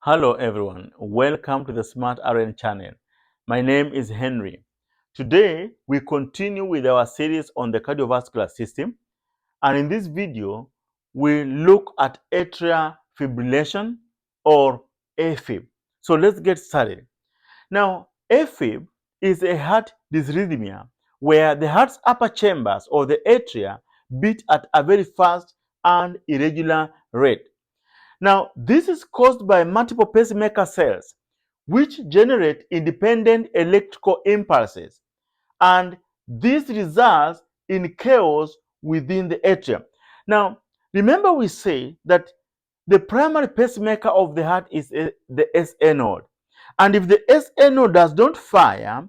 Hello everyone, welcome to the Smart RN channel. My name is Henry. Today we continue with our series on the cardiovascular system, and in this video we look at atrial fibrillation or AFib. So let's get started. Now AFib is a heart dysrhythmia where the heart's upper chambers or the atria beat at a very fast and irregular rate. Now, this is caused by multiple pacemaker cells, which generate independent electrical impulses, and this results in chaos within the atrium. Now, remember we say that the primary pacemaker of the heart is the SA node, and if the SA node does not fire,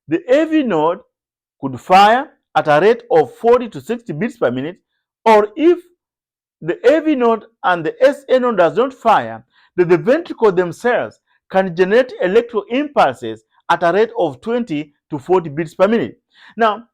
the AV node could fire at a rate of 40 to 60 beats per minute, or if the AV node and the SA node does not fire, the ventricle themselves can generate electrical impulses at a rate of 20 to 40 beats per minute. Now,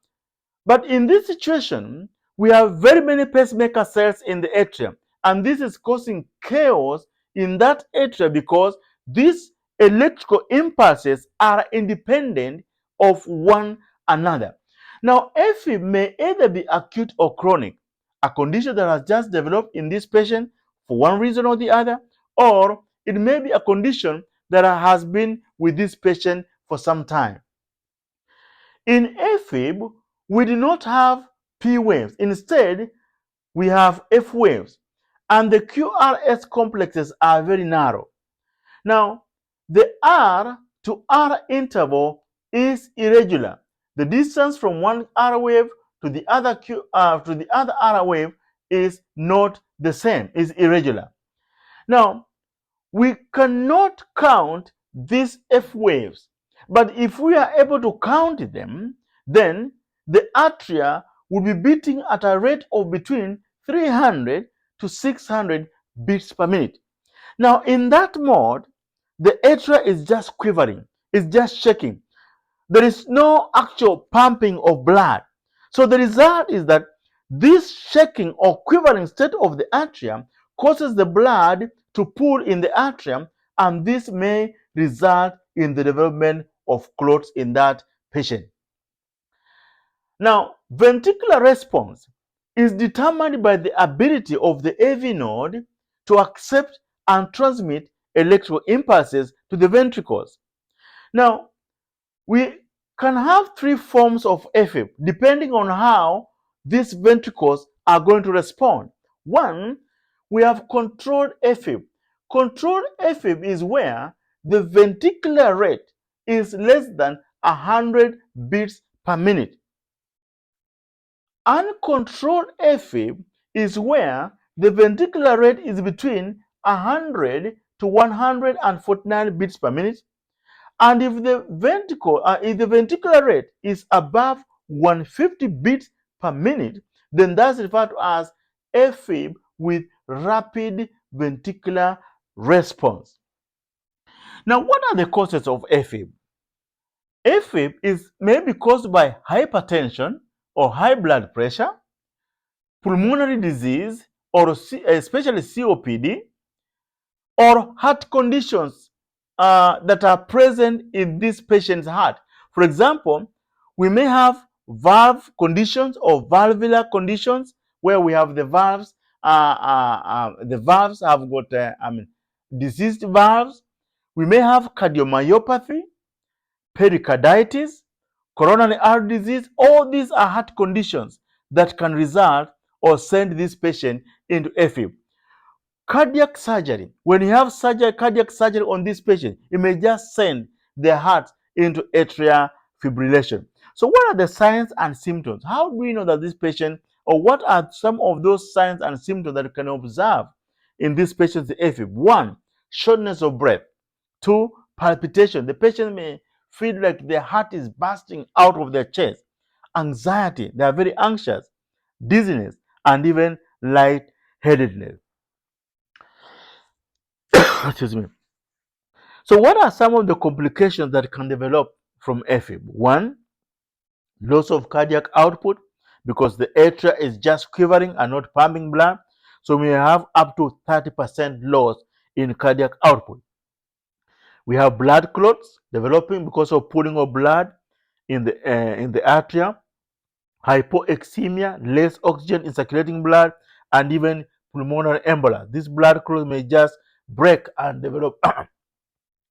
but in this situation, we have very many pacemaker cells in the atrium, and this is causing chaos in that atria because these electrical impulses are independent of one another. Now, AFib may either be acute or chronic, a condition that has just developed in this patient for one reason or the other, or it may be a condition that has been with this patient for some time. In AFib, we do not have P waves. Instead, we have F waves, and the QRS complexes are very narrow. Now, the R to R interval is irregular. The distance from one R wave to the other R wave is not the same, is irregular. Now, we cannot count these F waves, but if we are able to count them, then the atria will be beating at a rate of between 300 to 600 beats per minute. Now, in that mode, the atria is just quivering, it's just shaking. There is no actual pumping of blood. So the result is that this shaking or quivering state of the atrium causes the blood to pool in the atrium, and this may result in the development of clots in that patient. Now, ventricular response is determined by the ability of the AV node to accept and transmit electrical impulses to the ventricles. Now, we can have three forms of AFib depending on how these ventricles are going to respond. One, we have controlled AFib. Controlled AFib is where the ventricular rate is less than 100 beats per minute. Uncontrolled AFib is where the ventricular rate is between 100 to 149 beats per minute. And if the ventricular rate is above 150 beats per minute, then that's referred to as AFib with rapid ventricular response. Now, what are the causes of AFib? AFib may be caused by hypertension or high blood pressure, pulmonary disease, or especially COPD, or heart conditions that are present in this patient's heart. For example, we may have valve conditions or valvular conditions where we have the valves. The valves have got diseased valves. We may have cardiomyopathy, pericarditis, coronary artery disease. All these are heart conditions that can result or send this patient into AFib. Cardiac surgery, when you have cardiac surgery on this patient, it may just send their heart into atrial fibrillation. So what are the signs and symptoms? How do we know that this patient, or what are some of those signs and symptoms that you can observe in this patient's AFib? One, shortness of breath. Two, palpitation. The patient may feel like their heart is bursting out of their chest. Anxiety, they are very anxious. Dizziness, and even lightheadedness. Excuse me. So what are some of the complications that can develop from AFib? One, loss of cardiac output because the atria is just quivering and not pumping blood. So we have up to 30% loss in cardiac output. We have blood clots developing because of pooling of blood in the atria, hypoxemia, less oxygen in circulating blood, and even pulmonary embolia. This blood clot may just break and develop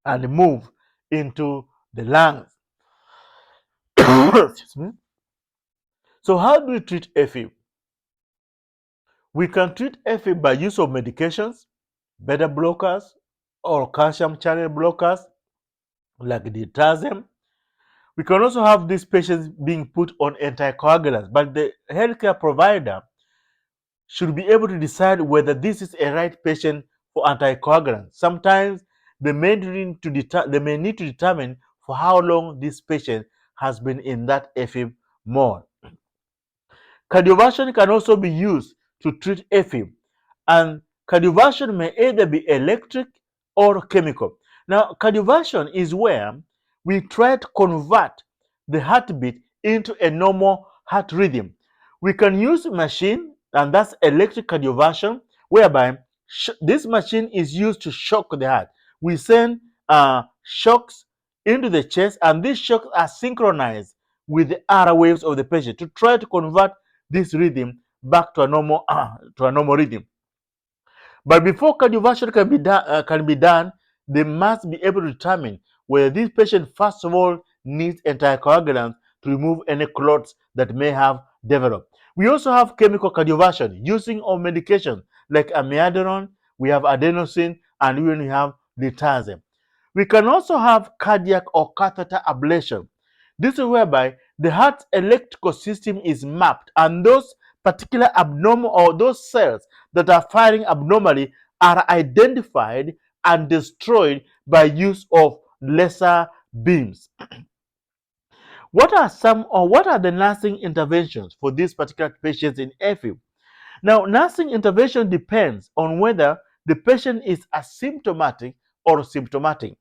and move into the lungs. Excuse me. So how do we treat AFib? We can treat AFib by use of medications, beta blockers, or calcium channel blockers like diazepam. We can also have these patients being put on anticoagulants, but the healthcare provider should be able to decide whether this is a right patient for anticoagulants. Sometimes they may need to determine for how long this patient has been in that AFib mode. Cardioversion can also be used to treat AFib, and cardioversion may either be electric or chemical. Now, cardioversion is where we try to convert the heartbeat into a normal heart rhythm. We can use a machine, and that's electric cardioversion, whereby this machine is used to shock the heart. We send shocks into the chest, and these shocks are synchronized with the R waves of the patient to try to convert this rhythm back to a normal rhythm. But before cardioversion can be done, they must be able to determine whether this patient first of all needs anticoagulants to remove any clots that may have developed. We also have chemical cardioversion using of medication like amiodarone, we have adenosine, and even we have diazepam. We can also have cardiac or catheter ablation. This is whereby the heart's electrical system is mapped, and those particular abnormal or those cells that are firing abnormally are identified and destroyed by use of laser beams. What are the nursing interventions for these particular patients in AFib? Now, nursing intervention depends on whether the patient is asymptomatic or symptomatic.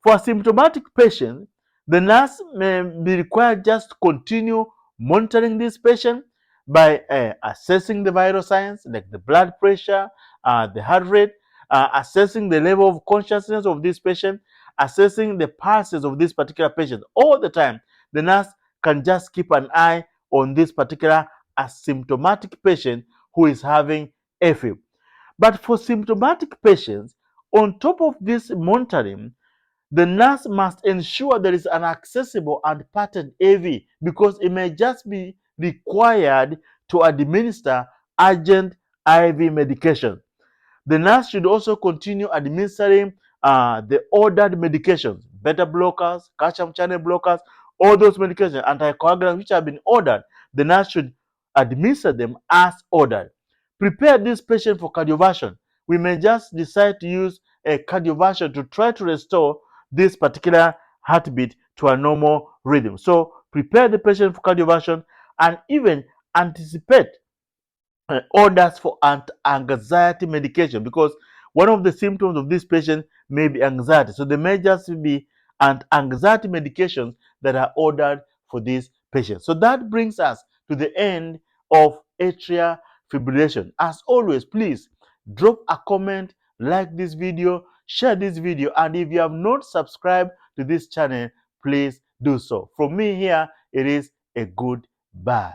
For symptomatic patients, the nurse may be required just to continue monitoring this patient by assessing the vital signs like the blood pressure, the heart rate, assessing the level of consciousness of this patient, assessing the pulses of this particular patient. All the time, the nurse can just keep an eye on this particular asymptomatic patient who is having AFib. But for symptomatic patients, on top of this monitoring, the nurse must ensure there is an accessible and patterned AV because it may just be required to administer urgent IV medication. The nurse should also continue administering the ordered medications, beta blockers, calcium channel blockers, all those medications, anticoagulants which have been ordered. The nurse should administer them as ordered. Prepare this patient for cardioversion. We may just decide to use a cardioversion to try to restore this particular heartbeat to a normal rhythm. So prepare the patient for cardioversion and even anticipate orders for anxiety medication, because one of the symptoms of this patient may be anxiety. So there may just be anxiety medications that are ordered for this patient. So that brings us to the end of atrial fibrillation. As always, please drop a comment, like this video, share this video, and if you have not subscribed to this channel, please do so. From me here, it is a goodbye.